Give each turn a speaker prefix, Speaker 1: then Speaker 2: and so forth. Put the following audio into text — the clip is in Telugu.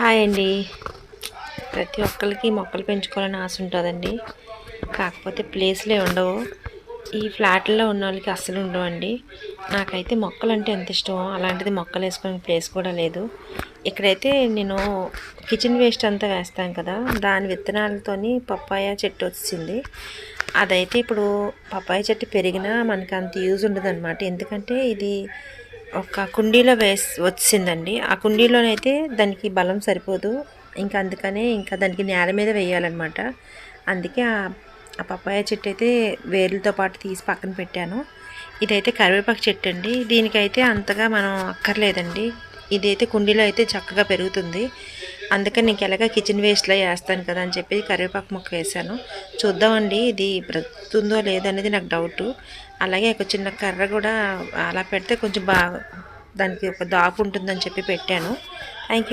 Speaker 1: హాయ్ అండి. ప్రతి ఒక్కరికి మొక్కలు పెంచుకోవాలని ఆశ ఉంటుందండి. కాకపోతే ప్లేస్లే ఉండవు. ఈ ఫ్లాట్లలో ఉన్న వాళ్ళకి అస్సలు ఉండవండి. నాకైతే మొక్కలు అంటే ఎంత ఇష్టమో అలాంటిది మొక్కలు వేసుకునే ప్లేస్ కూడా లేదు. ఇక్కడైతే నేను కిచెన్ వేస్ట్ అంతా వేస్తాను కదా, దాని విత్తనాలతోని పప్పాయ చెట్టు వచ్చింది. అదైతే ఇప్పుడు పప్పాయ చెట్టు పెరిగినా మనకి అంత యూజ్ ఉండదు అనమాట. ఎందుకంటే ఇది ఒక కుండీలో వచ్చిందండి. ఆ కుండీలోనైతే దానికి బలం సరిపోదు. ఇంకా అందుకనే ఇంకా దానికి నేల మీద వేయాలన్నమాట. అందుకే ఆ పప్పాయ చెట్టు అయితే వేర్లతో పాటు తీసి పక్కన పెట్టాను. ఇదైతే కరివేపాకు చెట్టు అండి. దీనికైతే అంతగా మనం అక్కర్లేదండి. ఇదైతే కుండీలో అయితే చక్కగా పెరుగుతుంది. అందుకని నీకు ఎలాగ కిచెన్ వేస్ట్లో వేస్తాను కదా అని చెప్పి కరివేపాకు మొక్క వేసాను. చూద్దామండి ఇది బ్రతుకుతుందో లేదనేది నాకు డౌటు. అలాగే ఒక చిన్న కర్ర కూడా అలా పెడితే కొంచెం బాగా దానికి ఒక దాపు ఉంటుందని చెప్పి పెట్టాను. Thank you.